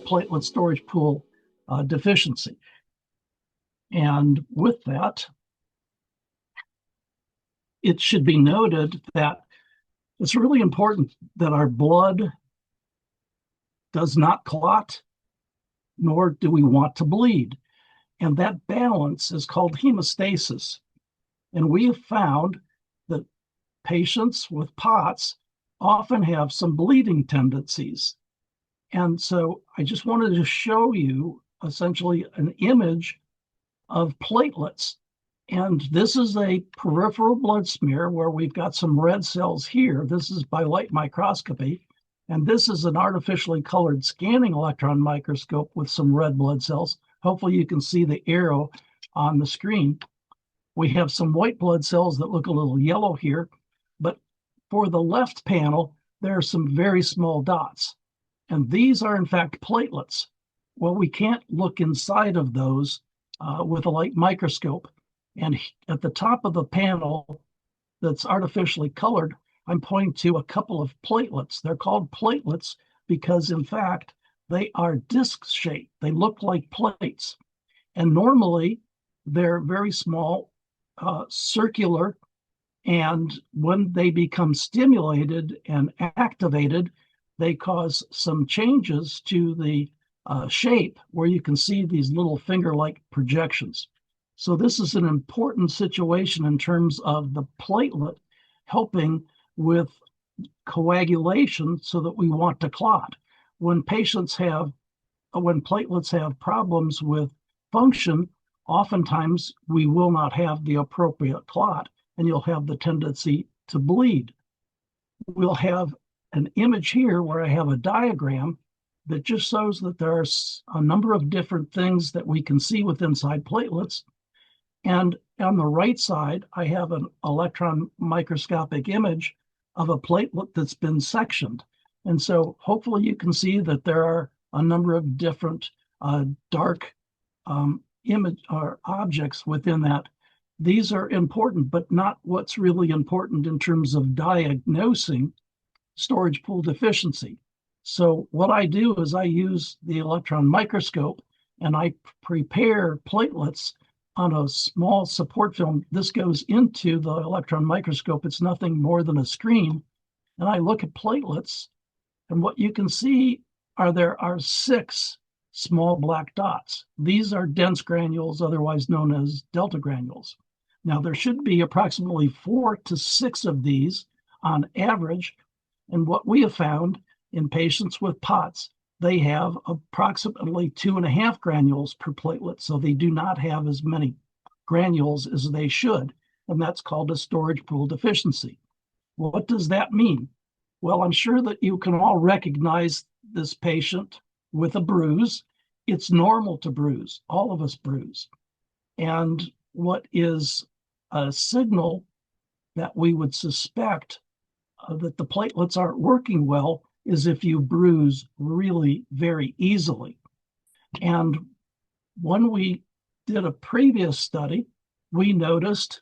platelet storage pool deficiency. And with that, it should be noted that it's really important that our blood does not clot, nor do we want to bleed. And that balance is called hemostasis. And we have found that patients with POTS often have some bleeding tendencies. And so I just wanted to show you essentially an image of platelets. And this is a peripheral blood smear where we've got some red cells here. This is by light microscopy. And this is an artificially colored scanning electron microscope with some red blood cells. Hopefully you can see the arrow on the screen. We have some white blood cells that look a little yellow here, but for the left panel, there are some very small dots. And these are in fact platelets. Well, we can't look inside of those with a light microscope. And at the top of the panel that's artificially colored, I'm pointing to a couple of platelets. They're called platelets because, in fact, they are disc-shaped. They look like plates. And normally, they're very small, circular, and when they become stimulated and activated, they cause some changes to the shape where you can see these little finger-like projections. So this is an important situation in terms of the platelet helping with coagulation so that we want to clot. When platelets have problems with function, oftentimes we will not have the appropriate clot and you'll have the tendency to bleed. We'll have an image here where I have a diagram that just shows that there are a number of different things that we can see with inside platelets. And on the right side, I have an electron microscopic image of a platelet that's been sectioned. And so hopefully you can see that there are a number of different dark image or objects within that. These are important, but not what's really important in terms of diagnosing storage pool deficiency. So what I do is I use the electron microscope and I prepare platelets on a small support film. This goes into the electron microscope. It's nothing more than a screen. And I look at platelets, and what you can see there are 6 small black dots. These are dense granules, otherwise known as delta granules. Now, there should be approximately 4 to 6 of these on average. And what we have found in patients with POTS, they have approximately 2.5 granules per platelet, so they do not have as many granules as they should, and that's called a storage pool deficiency. Well, what does that mean? Well, I'm sure that you can all recognize this patient with a bruise. It's normal to bruise. All of us bruise. And what is a signal that we would suspect that the platelets aren't working well is if you bruise really very easily. And when we did a previous study, we noticed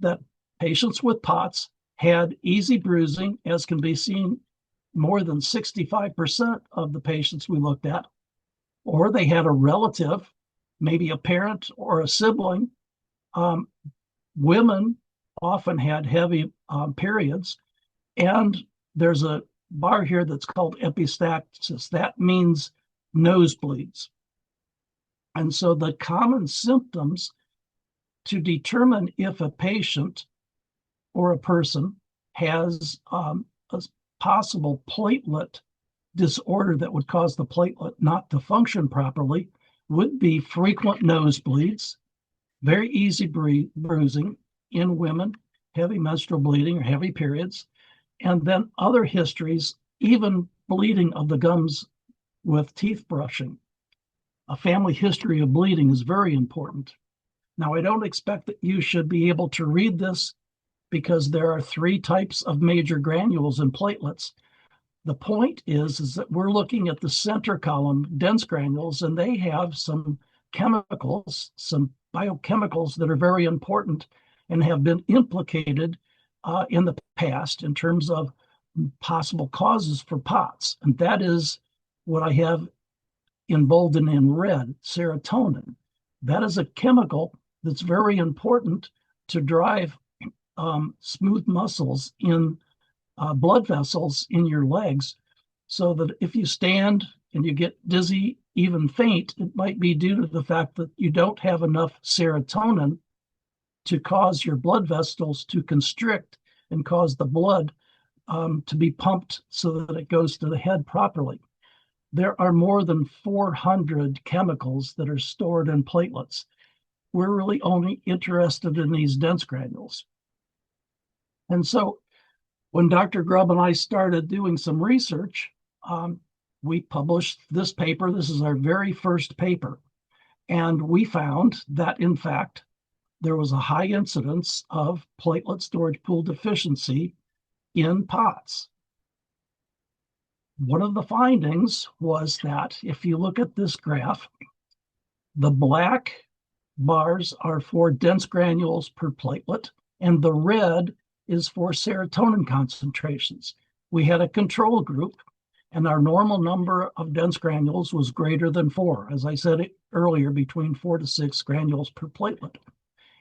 that patients with POTS had easy bruising, as can be seen more than 65% of the patients we looked at, or they had a relative, maybe a parent or a sibling. Women often had heavy periods, and there's a bar here that's called epistaxis. That means nosebleeds. And so the common symptoms to determine if a patient or a person has a possible platelet disorder that would cause the platelet not to function properly would be frequent nosebleeds, very easy bruising in women, heavy menstrual bleeding or heavy periods, and then other histories, even bleeding of the gums with teeth brushing. A family history of bleeding is very important. Now, I don't expect that you should be able to read this because there are 3 types of major granules in platelets. The point is that we're looking at the center column, dense granules, and they have some chemicals, some biochemicals that are very important and have been implicated in the past in terms of possible causes for POTS. And that is what I have in bold and in red, serotonin. That is a chemical that's very important to drive smooth muscles in blood vessels in your legs, so that if you stand and you get dizzy, even faint, it might be due to the fact that you don't have enough serotonin to cause your blood vessels to constrict and cause the blood to be pumped so that it goes to the head properly. There are more than 400 chemicals that are stored in platelets. We're really only interested in these dense granules. And so when Dr. Grubb and I started doing some research, we published this paper. This is our very first paper. And we found that, in fact, there was a high incidence of platelet storage pool deficiency in POTS. One of the findings was that if you look at this graph, the black bars are for dense granules per platelet, and the red is for serotonin concentrations. We had a control group, and our normal number of dense granules was greater than 4. As I said earlier, between 4 to 6 granules per platelet.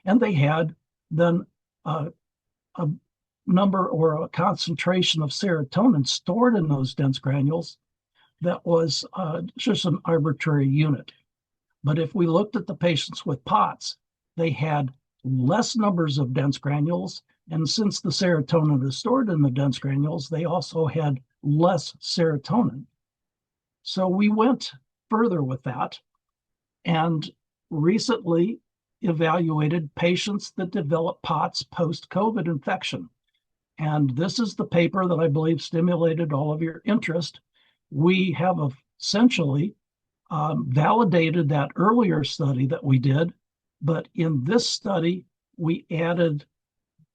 And they had then a number or a concentration of serotonin stored in those dense granules that was just an arbitrary unit. But if we looked at the patients with POTS, they had less numbers of dense granules. And since the serotonin is stored in the dense granules, they also had less serotonin. So we went further with that and recently evaluated patients that developed POTS post-COVID infection. And this is the paper that I believe stimulated all of your interest. We have essentially validated that earlier study that we did, but in this study, we added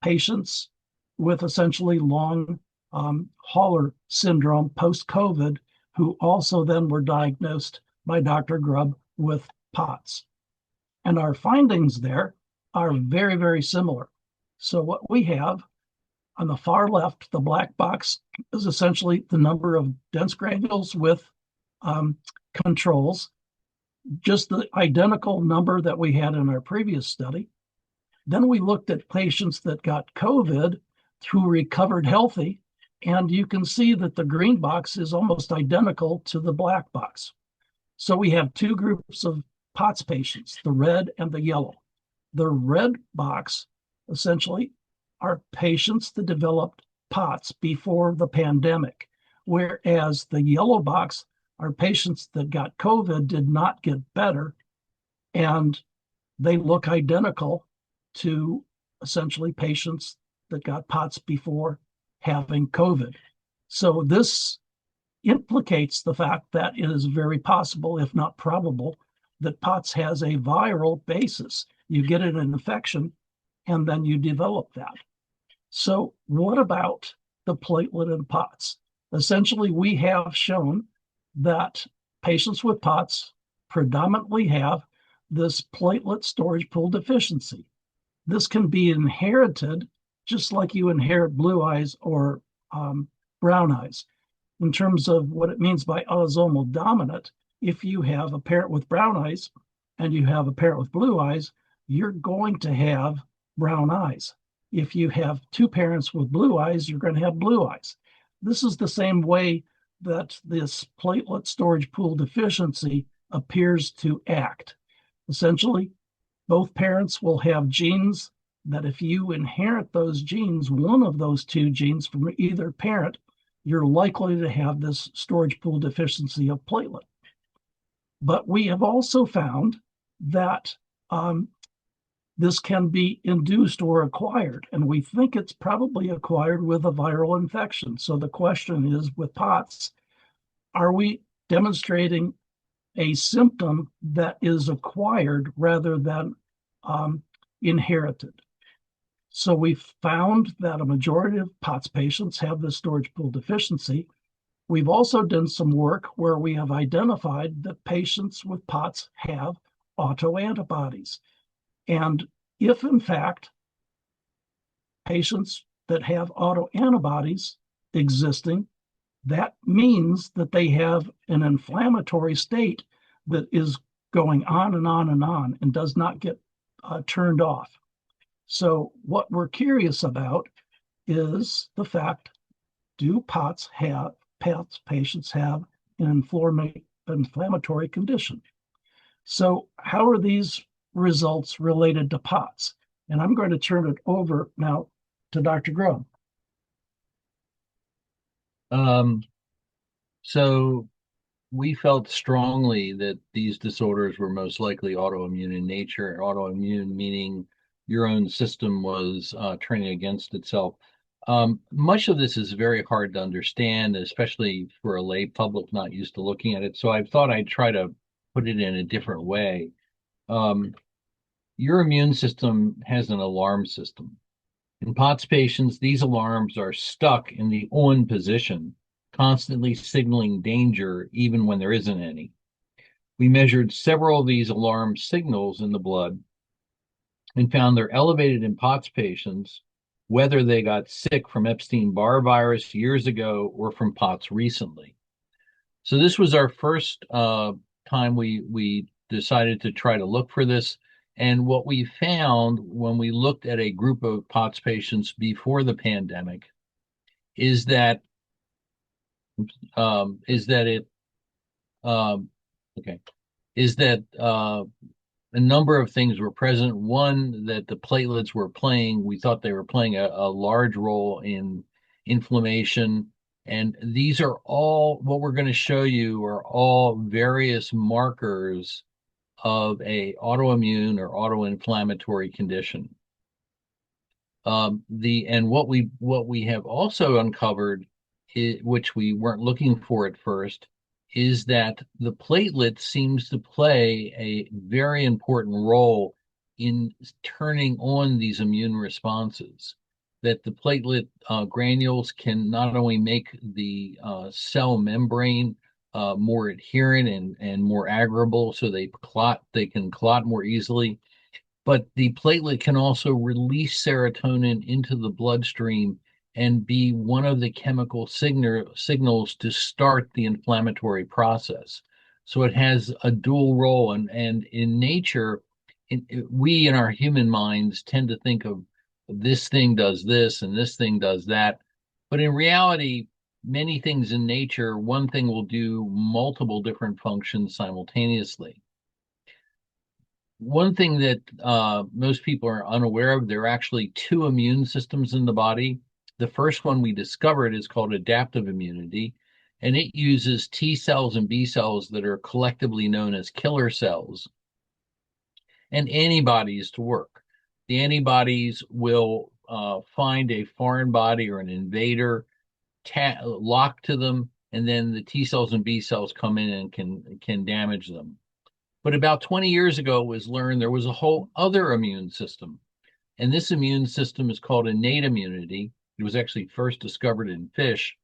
patients with essentially long hauler syndrome post-COVID, who also then were diagnosed by Dr. Grubb with POTS. And our findings there are very, very similar. So what we have on the far left, the black box, is essentially the number of dense granules with controls, just the identical number that we had in our previous study. Then we looked at patients that got COVID who recovered healthy, and you can see that the green box is almost identical to the black box. So we have two groups of POTS patients, the red and the yellow. The red box essentially are patients that developed POTS before the pandemic, whereas the yellow box are patients that got COVID, did not get better, and they look identical to essentially patients that got POTS before having COVID. So this implicates the fact that it is very possible, if not probable, that POTS has a viral basis. You get an infection and then you develop that. So what about the platelet in POTS? Essentially, we have shown that patients with POTS predominantly have this platelet storage pool deficiency. This can be inherited just like you inherit blue eyes or brown eyes. In terms of what it means by autosomal dominant, if you have a parent with brown eyes and you have a parent with blue eyes, you're going to have brown eyes. If you have two parents with blue eyes, you're going to have blue eyes. This is the same way that this platelet storage pool deficiency appears to act. Essentially, both parents will have genes that if you inherit those genes, one of those two genes from either parent, you're likely to have this storage pool deficiency of platelet. But we have also found that this can be induced or acquired, and we think it's probably acquired with a viral infection. So the question is, with POTS, are we demonstrating a symptom that is acquired rather than inherited? So we found that a majority of POTS patients have this storage pool deficiency. We've also done some work where we have identified that patients with POTS have autoantibodies. And if, in fact, patients that have autoantibodies existing, that means that they have an inflammatory state that is going on and on and on and does not get turned off. So what we're curious about is the fact, do POTS patients have an inflammatory condition? So how are these results related to POTS? And I'm going to turn it over now to Dr. Grubb. So we felt strongly that these disorders were most likely autoimmune in nature. Autoimmune meaning your own system was turning against itself. Much of this is very hard to understand, especially for a lay public not used to looking at it. So I thought I'd try to put it in a different way. Your immune system has an alarm system. In POTS patients, these alarms are stuck in the on position, constantly signaling danger even when there isn't any. We measured several of these alarm signals in the blood and found they're elevated in POTS patients, whether they got sick from Epstein-Barr virus years ago or from POTS recently. So this was our first time we decided to try to look for this. And what we found when we looked at a group of POTS patients before the pandemic is that it okay is that a number of things were present. One, that the platelets were playing, we thought they were playing a large role in inflammation. And these are all, what we're going to show you are all various markers of a autoimmune or autoinflammatory condition. And what we have also uncovered, which we weren't looking for at first, is that the platelet seems to play a very important role in turning on these immune responses. That the platelet granules can not only make the cell membrane more adherent and more aggregable, so they can clot more easily, but the platelet can also release serotonin into the bloodstream and be one of the chemical signals to start the inflammatory process. So it has a dual role. And in nature, we in our human minds tend to think of this thing does this and this thing does that. But in reality, many things in nature, one thing will do multiple different functions simultaneously. One thing that most people are unaware of, there are actually two immune systems in the body. The first one we discovered is called adaptive immunity, and it uses T cells and B cells that are collectively known as killer cells and antibodies to work. The antibodies will find a foreign body or an invader, lock to them, and then the T cells and B cells come in and can damage them. But about 20 years ago, it was learned there was a whole other immune system. And this immune system is called innate immunity. It was actually first discovered in fish.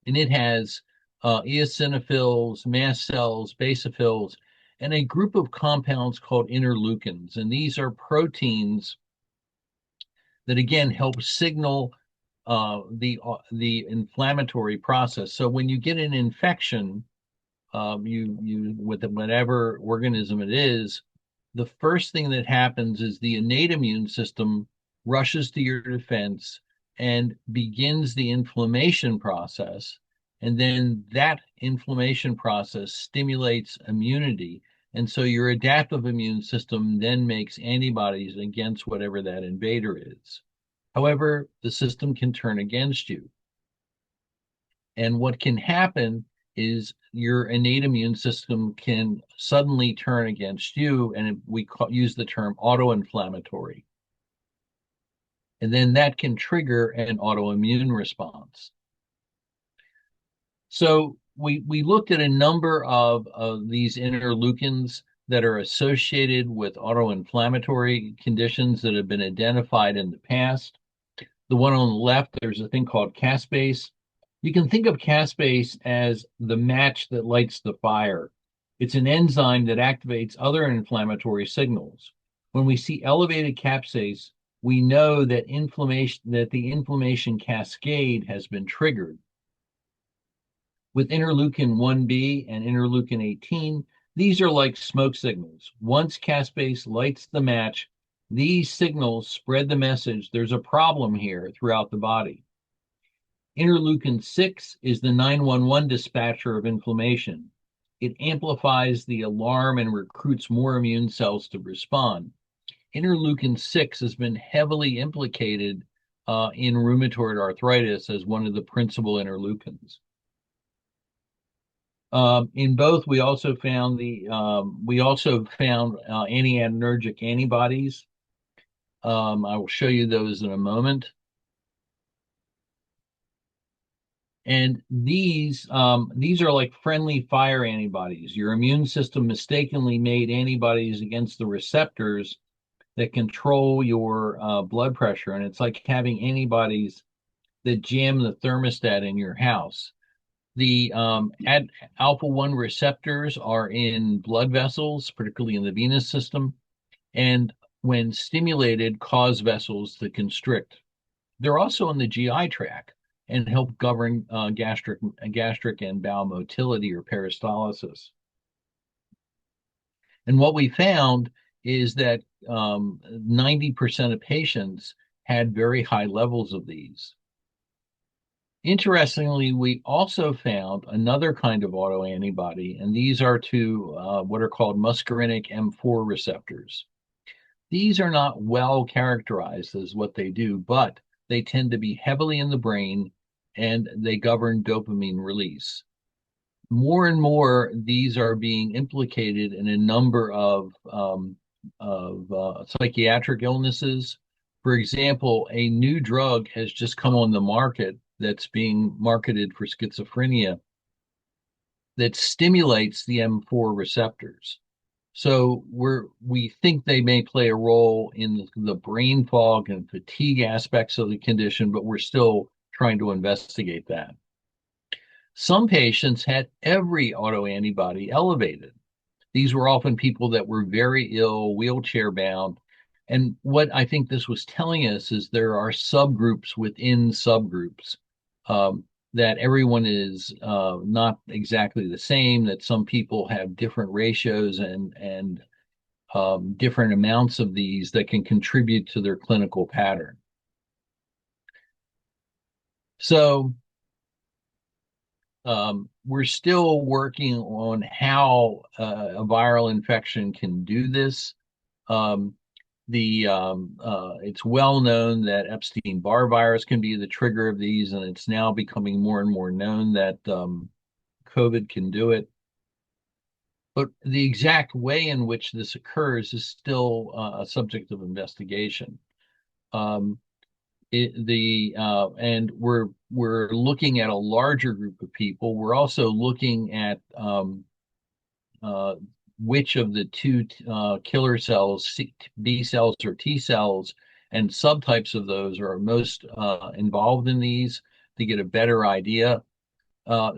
And it has eosinophils, mast cells, basophils, and a group of compounds called interleukins. And these are proteins that, again, help signal the inflammatory process. So when you get an infection, you with whatever organism it is, the first thing that happens is the innate immune system rushes to your defense and begins the inflammation process. And then that inflammation process stimulates immunity. And so your adaptive immune system then makes antibodies against whatever that invader is. However, the system can turn against you. And what can happen is your innate immune system can suddenly turn against you, and use the term autoinflammatory. And then that can trigger an autoimmune response. So we looked at a number of these interleukins that are associated with autoinflammatory conditions that have been identified in the past. The one on the left, there's a thing called caspase. You can think of caspase as the match that lights the fire. It's an enzyme that activates other inflammatory signals. When we see elevated caspase, we know that the inflammation cascade has been triggered. With interleukin 1b and interleukin 18, these are like smoke signals. Once caspase lights the match, these signals spread the message there's a problem here throughout the body. Interleukin 6 is the 911 dispatcher of inflammation. It amplifies the alarm and recruits more immune cells to respond. Interleukin 6 has been heavily implicated in rheumatoid arthritis as one of the principal interleukins. In both, we also found anti-adrenergic antibodies. I will show you those in a moment. And these are like friendly fire antibodies. Your immune system mistakenly made antibodies against the receptors that control your blood pressure, and it's like having antibodies that jam the thermostat in your house. The alpha 1 receptors are in blood vessels, particularly in the venous system, and when stimulated, cause vessels to constrict. They're also in the GI tract and help govern gastric and bowel motility or peristalsis. And what we found is that 90% of patients had very high levels of these. Interestingly, we also found another kind of autoantibody, and these are to what are called muscarinic M4 receptors. These are not well characterized as what they do, but they tend to be heavily in the brain and they govern dopamine release. More and more, these are being implicated in a number of psychiatric illnesses. For example, a new drug has just come on the market that's being marketed for schizophrenia that stimulates the M4 receptors. So we think they may play a role in the brain fog and fatigue aspects of the condition, but we're still trying to investigate that. Some patients had every autoantibody elevated. These were often people that were very ill, wheelchair bound. And what I think this was telling us is there are subgroups within subgroups, that everyone is not exactly the same, that some people have different ratios and different amounts of these that can contribute to their clinical pattern. So we're still working on how a viral infection can do this. It's well known that Epstein-Barr virus can be the trigger of these, and it's now becoming more and more known that COVID can do it. But the exact way in which this occurs is still a subject of investigation. And we're looking at a larger group of people. We're also looking at which of the two killer cells, B cells or T cells, and subtypes of those are most involved in these to get a better idea.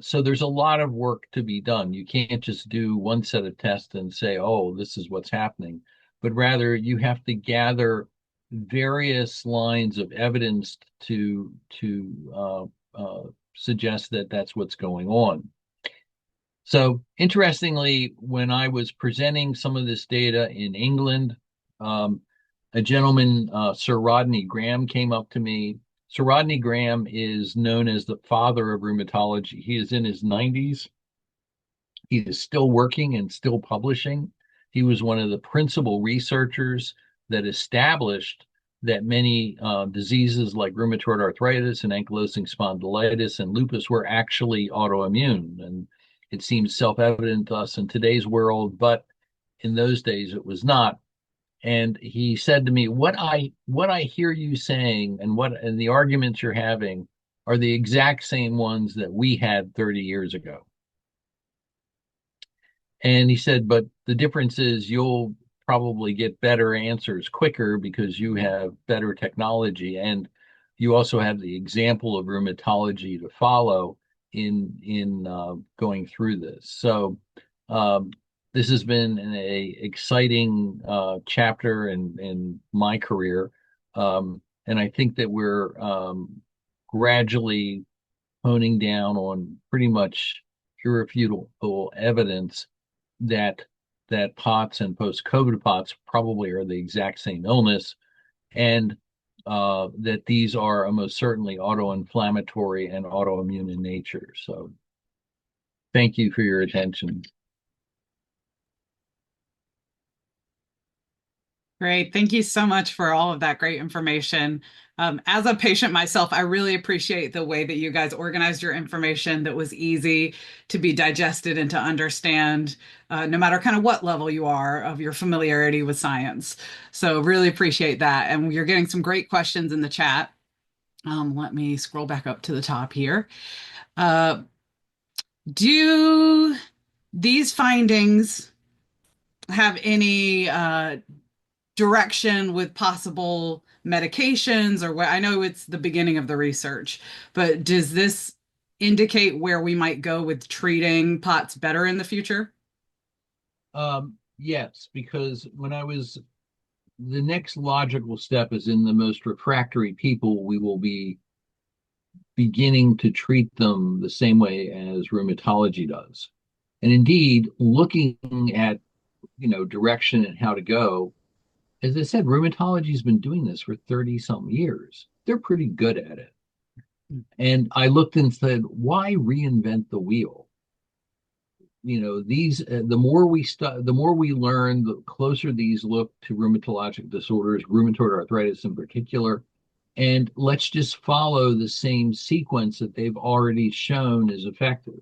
So there's a lot of work to be done. You can't just do one set of tests and say, oh, this is what's happening, but rather you have to gather various lines of evidence to suggest that that's what's going on. So interestingly, when I was presenting some of this data in England, a gentleman, Sir Rodney Graham, came up to me. Sir Rodney Graham is known as the father of rheumatology. He is in his 90s. He is still working and still publishing. He was one of the principal researchers that established that many diseases like rheumatoid arthritis and ankylosing spondylitis and lupus were actually autoimmune. And it seems self-evident to us in today's world, but in those days it was not. And he said to me, what I hear you saying and the arguments you're having are the exact same ones that we had 30 years ago. And he said, but the difference is you'll probably get better answers quicker because you have better technology, and you also have the example of rheumatology to follow in going through this. So this has been an exciting chapter in my career, and I think that we're gradually honing down on pretty much irrefutable evidence that POTS and post-COVID POTS probably are the exact same illness, and that these are almost certainly auto-inflammatory and autoimmune in nature. So thank you for your attention. Great. Thank you so much for all of that great information. As a patient myself, I really appreciate the way that you guys organized your information that was easy to be digested and to understand, no matter kind of what level you are of your familiarity with science. So really appreciate that. And you're getting some great questions in the chat. Let me scroll back up to the top here. Do these findings have any direction with possible medications, or I know it's the beginning of the research, but does this indicate where we might go with treating POTS better in the future? Yes, because the next logical step is in the most refractory people, we will be beginning to treat them the same way as rheumatology does. And indeed, looking at, direction and how to go, as I said, rheumatology's been doing this for 30 something years. They're pretty good at it. And I looked and said, why reinvent the wheel? The more we learn, the closer these look to rheumatologic disorders, rheumatoid arthritis in particular. And let's just follow the same sequence that they've already shown is effective.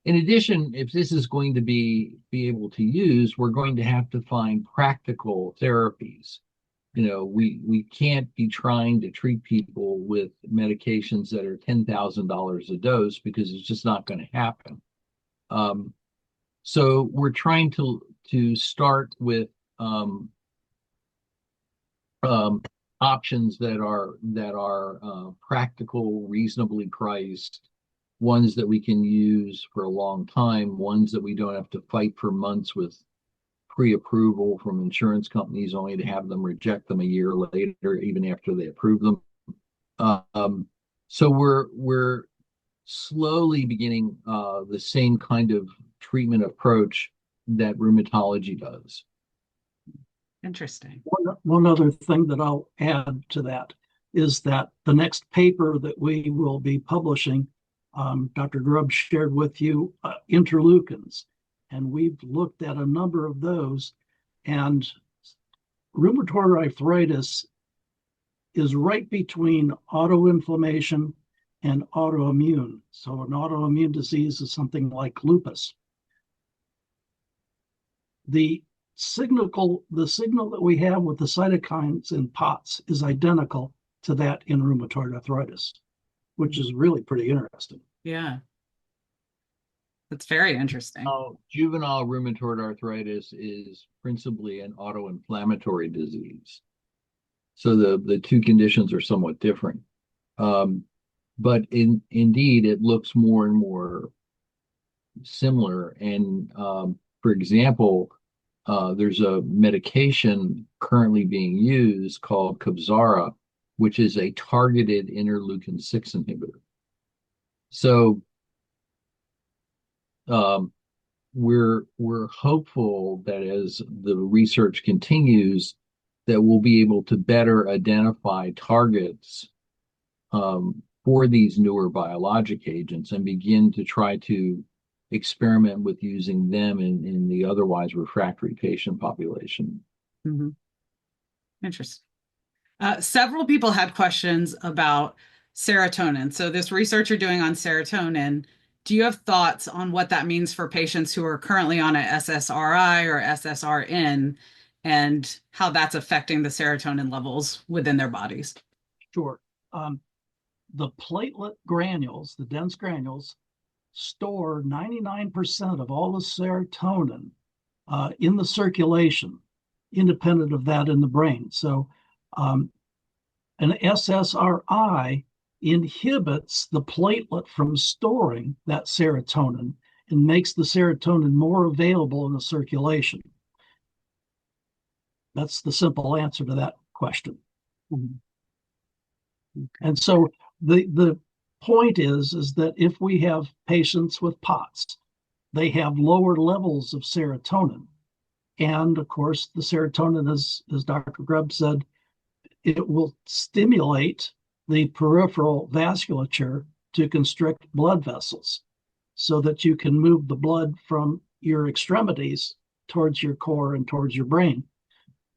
In addition, if this is going to be able to use, we're going to have to find practical therapies. We can't be trying to treat people with medications that are $10,000 a dose, because it's just not going to happen. So we're trying to start with options that are practical, reasonably priced, ones that we can use for a long time, ones that we don't have to fight for months with pre-approval from insurance companies, only to have them reject them a year later, even after they approve them. So we're slowly beginning the same kind of treatment approach that rheumatology does. Interesting. One other thing that I'll add to that is that the next paper that we will be publishing, Dr. Grubb shared with you interleukins, and we've looked at a number of those, and rheumatoid arthritis is right between autoinflammation and autoimmune. So an autoimmune disease is something like lupus. The signal that we have with the cytokines in POTS is identical to that in rheumatoid arthritis, which is really pretty interesting. Yeah. That's very interesting. Juvenile rheumatoid arthritis is principally an autoinflammatory disease. So the two conditions are somewhat different. But indeed, it looks more and more similar. And for example, there's a medication currently being used called Kevzara, which is a targeted interleukin-6 inhibitor. So we're hopeful that as the research continues, that we'll be able to better identify targets for these newer biologic agents and begin to try to experiment with using them in the otherwise refractory patient population. Mm-hmm. Interesting. Several people had questions about serotonin. So this research you're doing on serotonin, do you have thoughts on what that means for patients who are currently on a SSRI or SSRN, and how that's affecting the serotonin levels within their bodies? Sure. The platelet granules, the dense granules, store 99% of all the serotonin in the circulation, independent of that in the brain. So an SSRI inhibits the platelet from storing that serotonin and makes the serotonin more available in the circulation. That's the simple answer to that question. Mm-hmm. And so the point is that if we have patients with POTS, they have lower levels of serotonin. And of course, the serotonin, as Dr. Grubb said, it will stimulate the peripheral vasculature to constrict blood vessels so that you can move the blood from your extremities towards your core and towards your brain.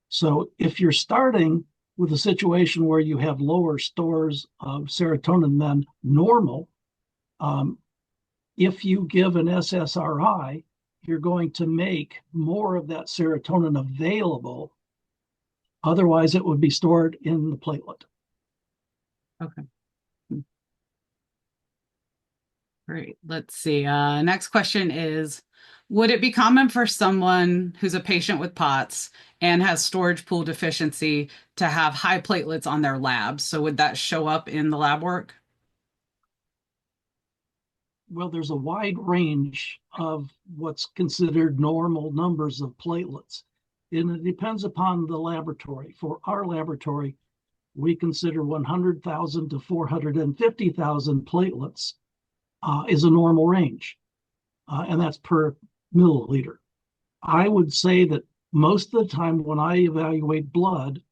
So if you're starting with a situation where you have lower stores of serotonin than normal, if you give an SSRI, you're going to make more of that serotonin available. Otherwise, it would be stored in the platelet. Okay. Great. Let's see. Next question is, would it be common for someone who's a patient with POTS and has storage pool deficiency to have high platelets on their labs? So would that show up in the lab work? Well, there's a wide range of what's considered normal numbers of platelets. And it depends upon the laboratory. For our laboratory, we consider 100,000 to 450,000 platelets is a normal range, and that's per milliliter. I would say that most of the time when I evaluate blood,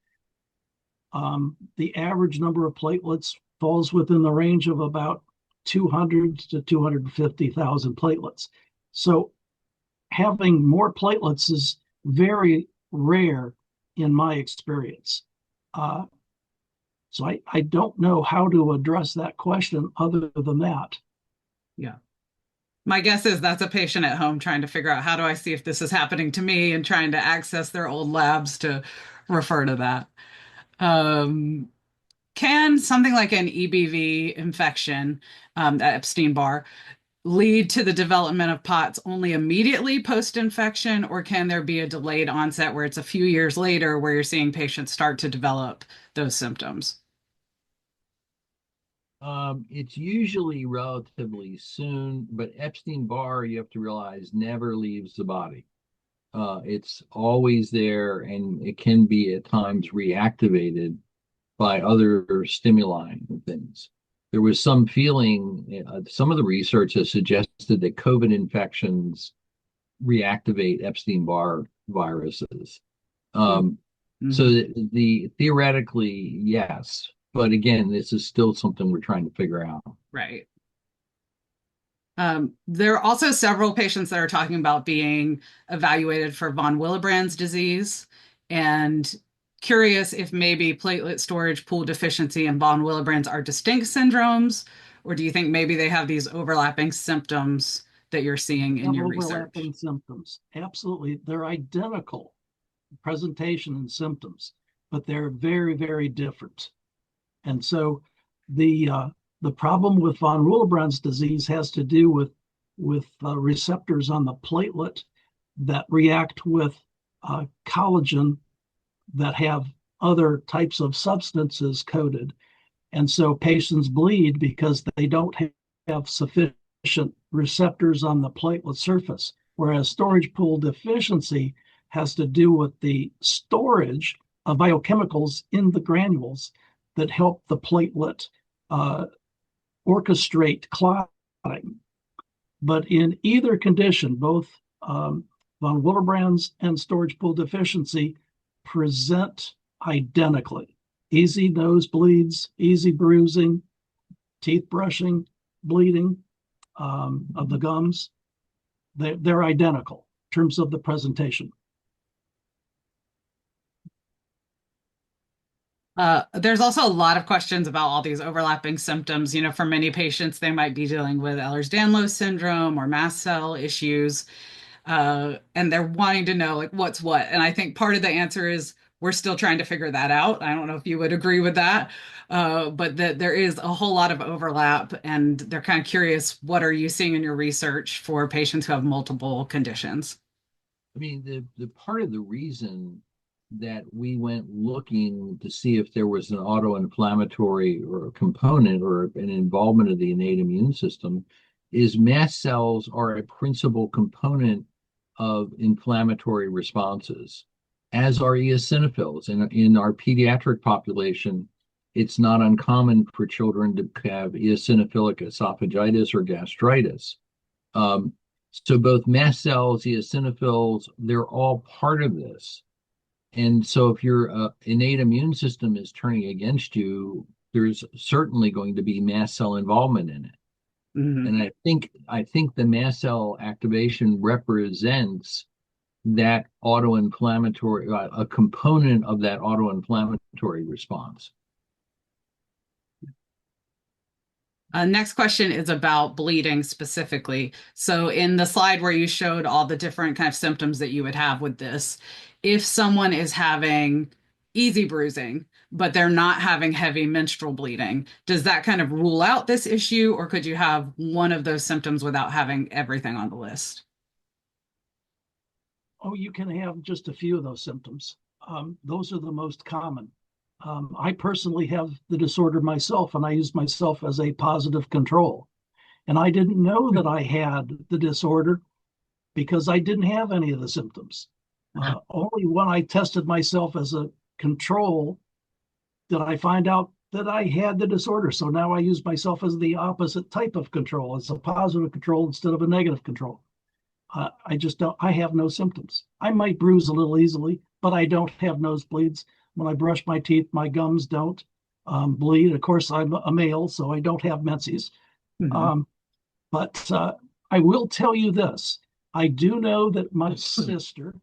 the average number of platelets falls within the range of about 200 to 250,000 platelets. So having more platelets is very rare in my experience. So I don't know how to address that question other than that. Yeah. My guess is that's a patient at home trying to figure out, how do I see if this is happening to me, and trying to access their old labs to refer to that. Can something like an EBV infection, Epstein-Barr, lead to the development of POTS only immediately post-infection, or can there be a delayed onset where it's a few years later where you're seeing patients start to develop those symptoms? It's usually relatively soon, but Epstein-Barr, you have to realize, never leaves the body. It's always there, and it can be at times reactivated by other stimuli and things. There was some feeling, some of the research has suggested that COVID infections reactivate Epstein-Barr viruses. Mm-hmm. So the theoretically, yes, but again, this is still something we're trying to figure out. Right. There are also several patients that are talking about being evaluated for von Willebrand's disease, and curious if maybe platelet storage pool deficiency and von Willebrand's are distinct syndromes, or do you think maybe they have these overlapping symptoms that you're seeing in your research? Overlapping symptoms. Absolutely. They're identical presentation and symptoms, but they're very, very different. And so the problem with von Willebrand's disease has to do with receptors on the platelet that react with collagen that have other types of substances coated. And so patients bleed because they don't have sufficient receptors on the platelet surface, whereas storage pool deficiency has to do with the storage of biochemicals in the granules that help the platelet orchestrate clotting. But in either condition, both von Willebrand's and storage pool deficiency present identically. Easy nosebleeds, easy bruising, teeth brushing, bleeding of the gums. They're identical in terms of the presentation. There's also a lot of questions about all these overlapping symptoms. You know, for many patients, they might be dealing with Ehlers-Danlos syndrome or mast cell issues, and they're wanting to know, like, what's what. And I think part of the answer is we're still trying to figure that out. I don't know if you would agree with that, but that there is a whole lot of overlap, and they're kind of curious, what are you seeing in your research for patients who have multiple conditions? I mean, the part of the reason that we went looking to see if there was an autoinflammatory or a component or an involvement of the innate immune system is mast cells are a principal component of inflammatory responses, as are eosinophils. In our pediatric population, it's not uncommon for children to have eosinophilic esophagitis or gastritis. Um, so both mast cells, eosinophils, they're all part of this. And so if your innate immune system is turning against you, there's certainly going to be mast cell involvement in it. Mhm. And I think the mast cell activation represents that autoinflammatory, a component of that autoinflammatory response. Next question is about bleeding specifically. So in the slide where you showed all the different kind of symptoms that you would have with this, if someone is having easy bruising, but they're not having heavy menstrual bleeding, does that kind of rule out this issue, or could you have one of those symptoms without having everything on the list? Oh, you can have just a few of those symptoms. Those are the most common. I personally have the disorder myself, and I use myself as a positive control. And I didn't know that I had the disorder because I didn't have any of the symptoms. Only when I tested myself as a control did I find out that I had the disorder. So now I use myself as the opposite type of control. It's a positive control instead of a negative control. I just don't, I have no symptoms. I might bruise a little easily, but I don't have nosebleeds. When I brush my teeth, my gums don't bleed. Of course, I'm a male, so I don't have menses. Mhm. Um, but I will tell you this. I do know that my sister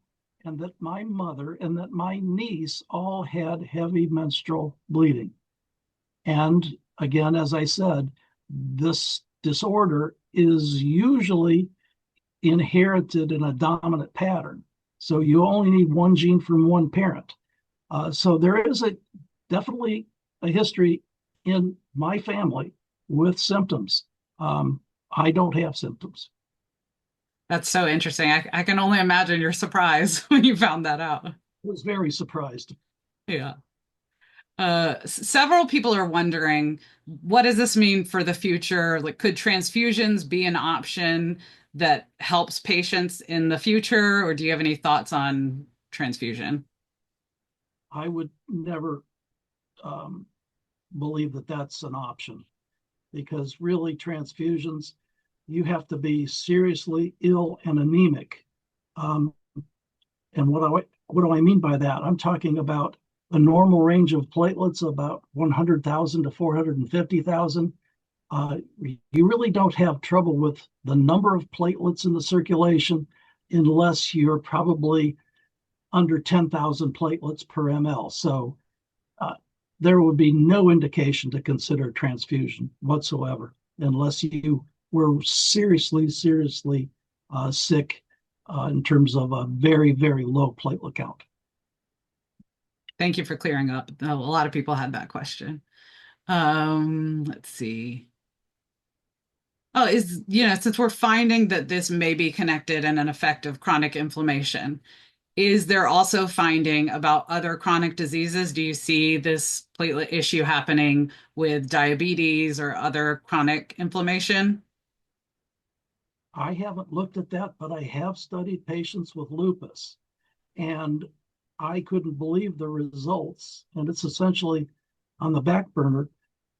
and that my mother and that my niece all had heavy menstrual bleeding. And again, as I said, this disorder is usually inherited in a dominant pattern. So you only need one gene from one parent. So there is definitely a history in my family with symptoms. Um, I don't have symptoms. That's so interesting. I can only imagine your surprise when you found that out. I was very surprised. Yeah. Several people are wondering, what does this mean for the future? Like, could transfusions be an option that helps patients in the future, or do you have any thoughts on transfusion? I would never um, believe that that's an option because really transfusions, you have to be seriously ill and anemic. Um, and what do I mean by that? I'm talking about a normal range of platelets about 100,000 to 450,000. You really don't have trouble with the number of platelets in the circulation unless you're probably under 10,000 platelets per ml. So uh, there would be no indication to consider transfusion whatsoever unless you were seriously, seriously sick in terms of a very, very low platelet count. Thank you for clearing up. A lot of people had that question. Let's see. Oh, since we're finding that this may be connected in an effect of chronic inflammation, is there also finding about other chronic diseases? Do you see this platelet issue happening with diabetes or other chronic inflammation? I haven't looked at that, but I have studied patients with lupus, and I couldn't believe the results. And it's essentially on the back burner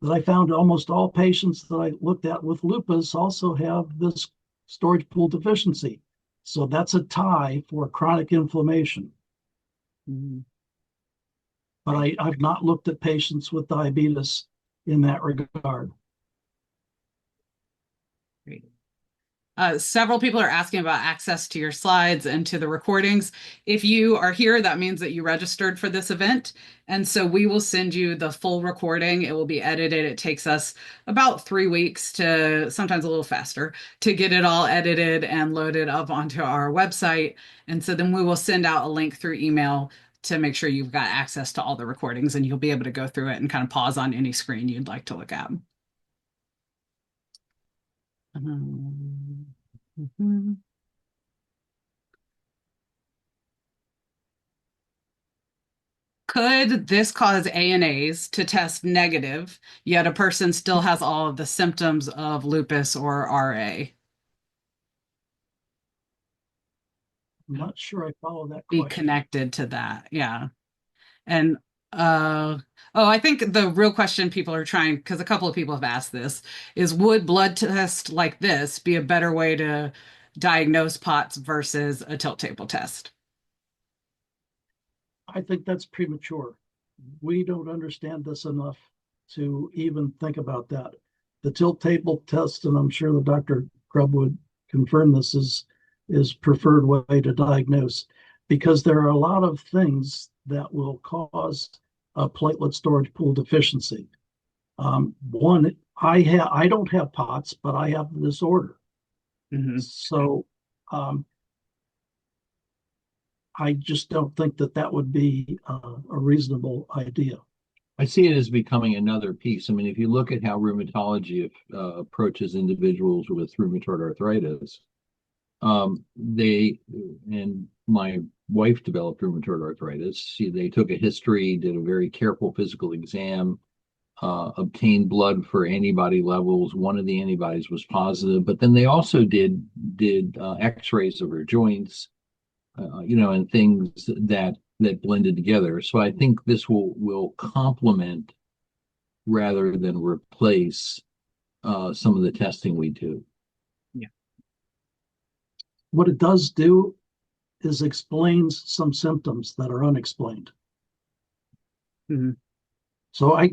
that I found almost all patients that I looked at with lupus also have this storage pool deficiency. So that's a tie for chronic inflammation. Mhm. But I've not looked at patients with diabetes in that regard. Great. Several people are asking about access to your slides and to the recordings. If you are here, that means that you registered for this event. And so we will send you the full recording. It will be edited. It takes us about 3 weeks to, sometimes a little faster, to get it all edited and loaded up onto our website. And so then we will send out a link through email to make sure you've got access to all the recordings and you'll be able to go through it and kind of pause on any screen you'd like to look at. Mhm. Could this cause ANAs to test negative, yet a person still has all of the symptoms of lupus or RA? I'm not sure I follow that Be question. connected to that. Yeah. And uh, Oh, I think the real question people are trying, because a couple of people have asked this, is would blood test like this be a better way to diagnose POTS versus a tilt table test? I think that's premature. We don't understand this enough to even think about that. The tilt table test, and I'm sure the Dr. Grubb would confirm this, is preferred way to diagnose because there are a lot of things that will cause a platelet storage pool deficiency. One, I don't have POTS, but I have the disorder. Mm-hmm. So I just don't think that that would be a reasonable idea. I see it as becoming another piece. I mean, if you look at how rheumatology approaches individuals with rheumatoid arthritis, they and my wife developed rheumatoid arthritis. They took a history, did a very careful physical exam, obtained blood for antibody levels. One of the antibodies was positive, but then they also did X-rays of her joints, and things that blended together. So I think this will complement rather than replace some of the testing we do. Yeah. What it does do is explains some symptoms that are unexplained. Mm-hmm. So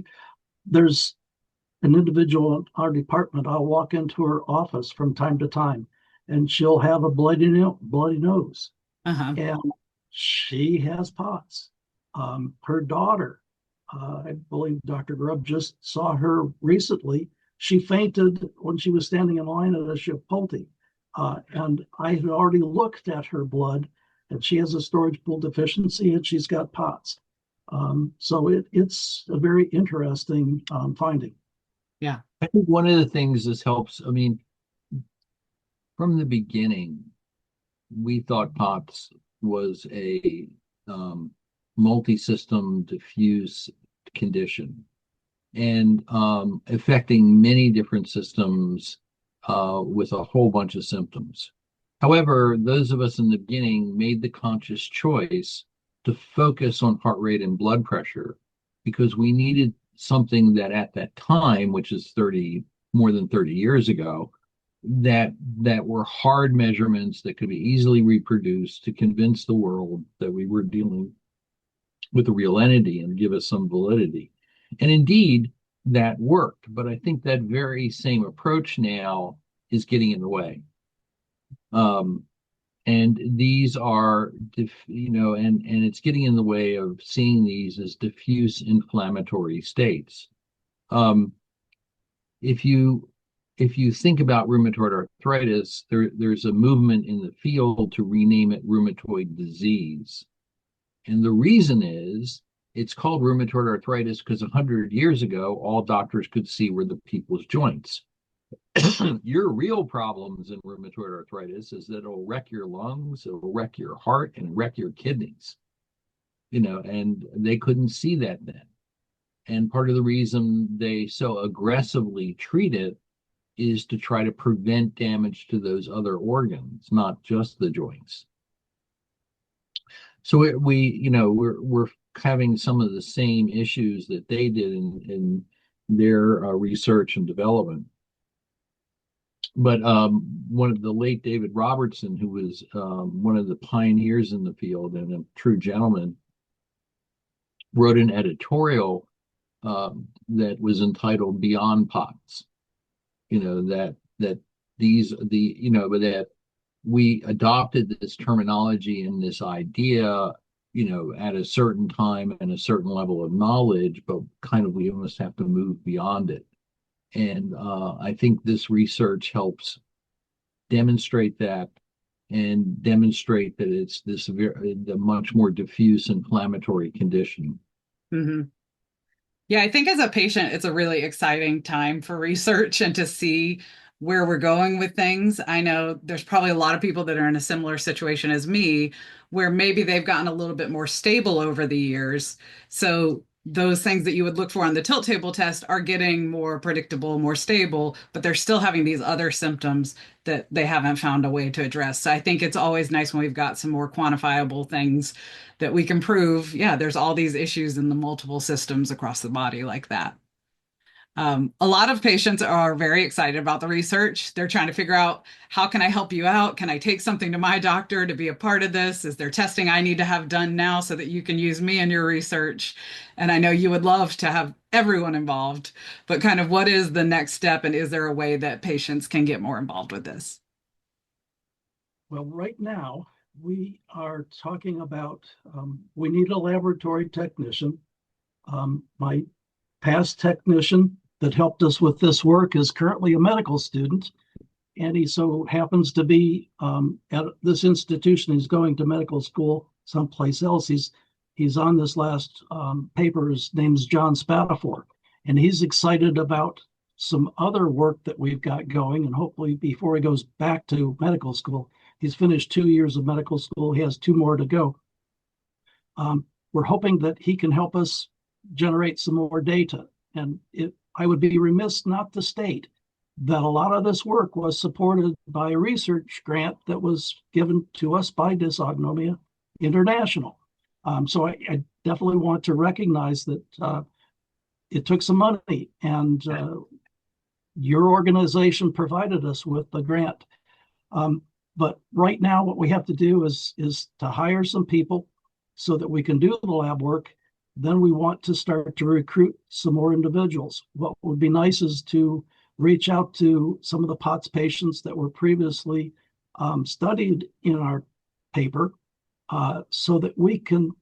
there's an individual in our department. I'll walk into her office from time to time, and she'll have a bloody nose, Uh-huh. and she has POTS. Her daughter, I believe Dr. Grubb just saw her recently. She fainted when she was standing in line at a Chipotle. And I had already looked at her blood, and she has a storage pool deficiency, and she's got POTS. So it's a very interesting finding. Yeah. I think one of the things this helps, I mean, from the beginning, we thought POTS was a multi-system diffuse condition and affecting many different systems with a whole bunch of symptoms. However, those of us in the beginning made the conscious choice to focus on heart rate and blood pressure because we needed something that at that time, which is more than 30 years ago, that were hard measurements that could be easily reproduced to convince the world that we were dealing with a real entity and give us some validity. And indeed, that worked. But I think that very same approach now is getting in the way. And these are, and it's getting in the way of seeing these as diffuse inflammatory states. If you think about rheumatoid arthritis, there's a movement in the field to rename it rheumatoid disease. And the reason is it's called rheumatoid arthritis because 100 years ago, all doctors could see were the people's joints. Your real problems in rheumatoid arthritis is that it'll wreck your lungs, it'll wreck your heart, and wreck your kidneys. And they couldn't see that then. And part of the reason they so aggressively treat it is to try to prevent damage to those other organs, not just the joints. So we're having some of the same issues that they did in their research and development. But one of the late David Robertson, who was one of the pioneers in the field and a true gentleman, wrote an editorial that was entitled "Beyond POTS." That we adopted this terminology and this idea, at a certain time and a certain level of knowledge, but kind of we almost have to move beyond it. And I think this research helps demonstrate that and demonstrate that it's the much more diffuse inflammatory condition. Mm-hmm. Yeah, I think as a patient, it's a really exciting time for research and to see where we're going with things. I know there's probably a lot of people that are in a similar situation as me, where maybe they've gotten a little bit more stable over the years. So those things that you would look for on the tilt table test are getting more predictable, more stable, but they're still having these other symptoms that they haven't found a way to address. So I think it's always nice when we've got some more quantifiable things that we can prove, yeah, there's all these issues in the multiple systems across the body like that. A lot of patients are very excited about the research. They're trying to figure out, how can I help you out? Can I take something to my doctor to be a part of this? Is there testing I need to have done now so that you can use me in your research? And I know you would love to have everyone involved, but kind of what is the next step, and is there a way that patients can get more involved with this? Well, right now, we are talking about we need a laboratory technician. My past technician that helped us with this work is currently a medical student, and he so happens to be at this institution. He's going to medical school someplace else. He's on this last paper. His name's John Spatafor, and he's excited about some other work that we've got going. And hopefully, before he goes back to medical school, he's finished 2 years of medical school. He has 2 more to go. We're hoping that he can help us generate some more data. And I would be remiss not to state that a lot of this work was supported by a research grant that was given to us by Dysautonomia International. So I definitely want to recognize that it took some money, and your organization provided us with the grant. But right now, what we have to do is to hire some people so that we can do the lab work. Then we want to start to recruit some more individuals. What would be nice is to reach out to some of the POTS patients that were previously studied in our paper so that we can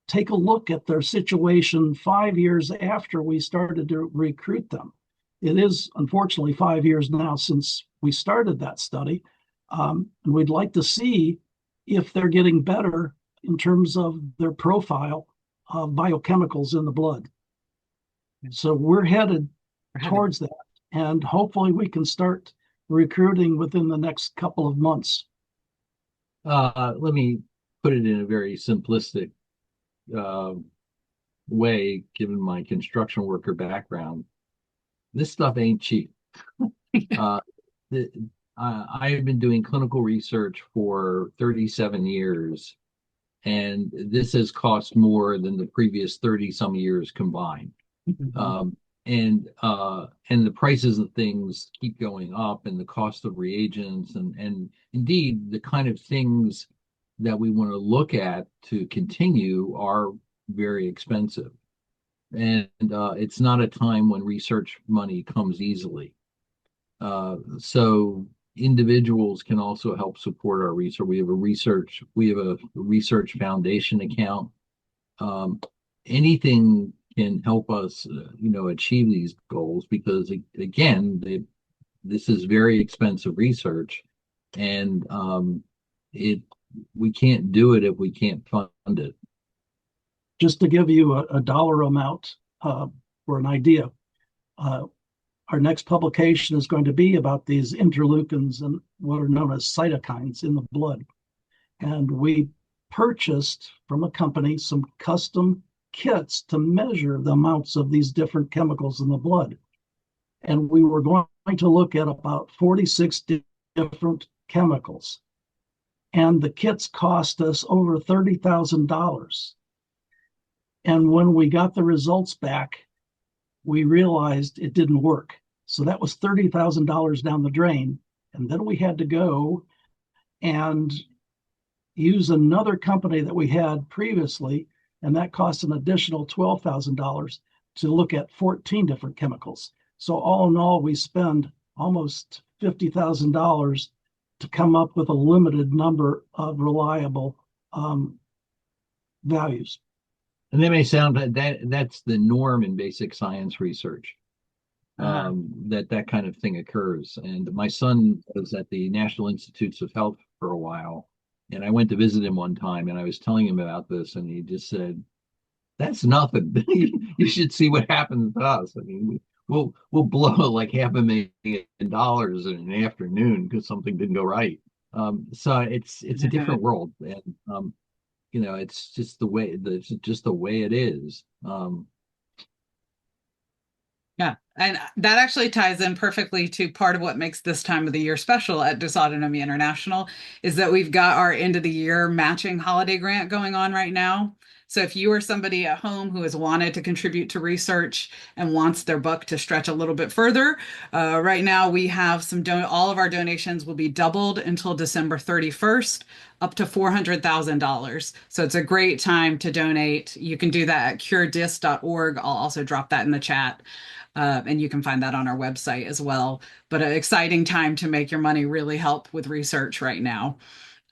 take a look at their situation 5 years after we started to recruit them. It is unfortunately 5 years now since we started that study. And we'd like to see if they're getting better in terms of their profile of biochemicals in the blood. So we're headed towards that, and hopefully we can start recruiting within the next couple of months. Let me put it in a very simplistic way, given my construction worker background. This stuff ain't cheap. I've been doing clinical research for 37 years, and this has cost more than the previous 30 some years combined. And the prices of things keep going up, and the cost of reagents, and indeed the kind of things that we want to look at to continue are very expensive. And it's not a time when research money comes easily. So individuals can also help support our research. We have a research foundation account. Anything can help us, achieve these goals, because again, this is very expensive research, and we can't do it if we can't fund it. Just to give you a dollar amount for an idea, our next publication is going to be about these interleukins and what are known as cytokines in the blood. And we purchased from a company some custom kits to measure the amounts of these different chemicals in the blood. And we were going to look at about 46 different chemicals. And the kits cost us over $30,000. And when we got the results back, we realized it didn't work. So that was $30,000 down the drain. And then we had to go and use another company that we had previously, and that cost an additional $12,000 to look at 14 different chemicals. So all in all, we spend almost $50,000 to come up with a limited number of reliable values. And they may sound that's the norm in basic science research, that kind of thing occurs. And my son was at the National Institutes of Health for a while, and I went to visit him one time, and I was telling him about this, and he just said, "That's nothing. You should see what happens to us. I mean, we'll blow like $500,000 in an afternoon because something didn't go right." So it's a different world, and it's just the way it is. Yeah. And that actually ties in perfectly to part of what makes this time of the year special at Dysautonomia International is that we've got our end of the year matching holiday grant going on right now. So if you are somebody at home who has wanted to contribute to research and wants their buck to stretch a little bit further, right now we have all of our donations will be doubled until December 31st, up to $400,000. So it's a great time to donate. You can do that at curedis.org. I'll also drop that in the chat. And you can find that on our website as well. But an exciting time to make your money really help with research right now,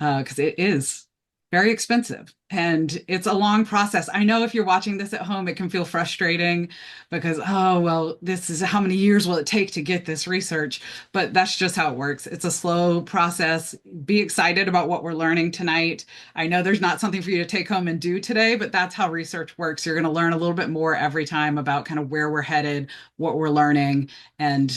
because it is very expensive and it's a long process. I know if you're watching this at home, it can feel frustrating because, oh, well, this is how many years will it take to get this research? But that's just how it works. It's a slow process. Be excited about what we're learning tonight. I know there's not something for you to take home and do today, but that's how research works. You're going to learn a little bit more every time about kind of where we're headed, what we're learning, and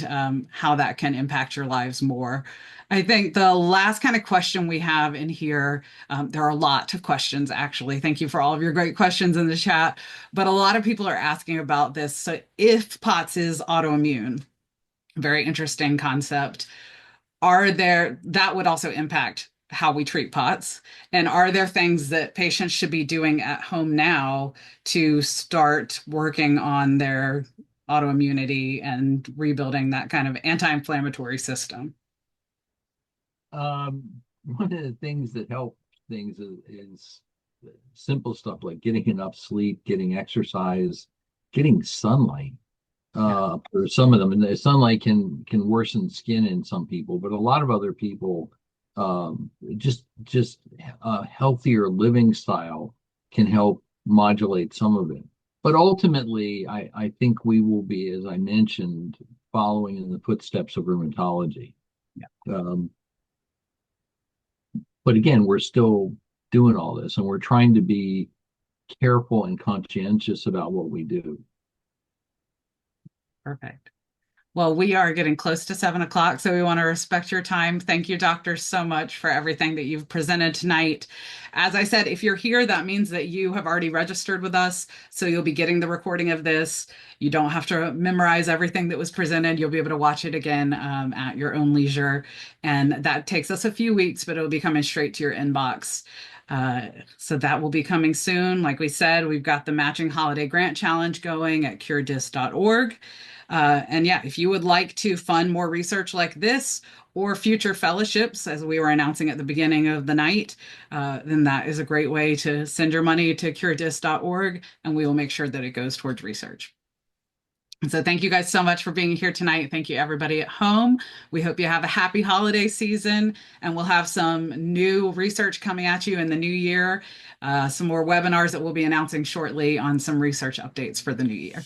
how that can impact your lives more. I think the last kind of question we have in here, there are a lot of questions actually. Thank you for all of your great questions in the chat, but a lot of people are asking about this. So if POTS is autoimmune, very interesting concept. That would also impact how we treat POTS? And are there things that patients should be doing at home now to start working on their autoimmunity and rebuilding that kind of anti-inflammatory system? One of the things that help things is simple stuff like getting enough sleep, getting exercise, getting sunlight. For some of them, and the sunlight can worsen skin in some people, but a lot of other people, just a healthier living style can help modulate some of it. But ultimately, I think we will be, as I mentioned, following in the footsteps of rheumatology. Yeah. But again, we're still doing all this, and we're trying to be careful and conscientious about what we do. Perfect. Well, we are getting close to 7 o'clock, so we want to respect your time. Thank you, doctors, so much for everything that you've presented tonight. As I said, if you're here, that means that you have already registered with us, so you'll be getting the recording of this. You don't have to memorize everything that was presented. You'll be able to watch it again at your own leisure, and that takes us a few weeks, but it'll be coming straight to your inbox. So that will be coming soon. Like we said, we've got the matching holiday grant challenge going at curedis.org. And yeah, if you would like to fund more research like this or future fellowships, as we were announcing at the beginning of the night, then that is a great way to send your money to curedis.org, and we will make sure that it goes towards research. So thank you guys so much for being here tonight. Thank you, everybody at home. We hope you have a happy holiday season, and we'll have some new research coming at you in the new year, some more webinars that we'll be announcing shortly on some research updates for the new year.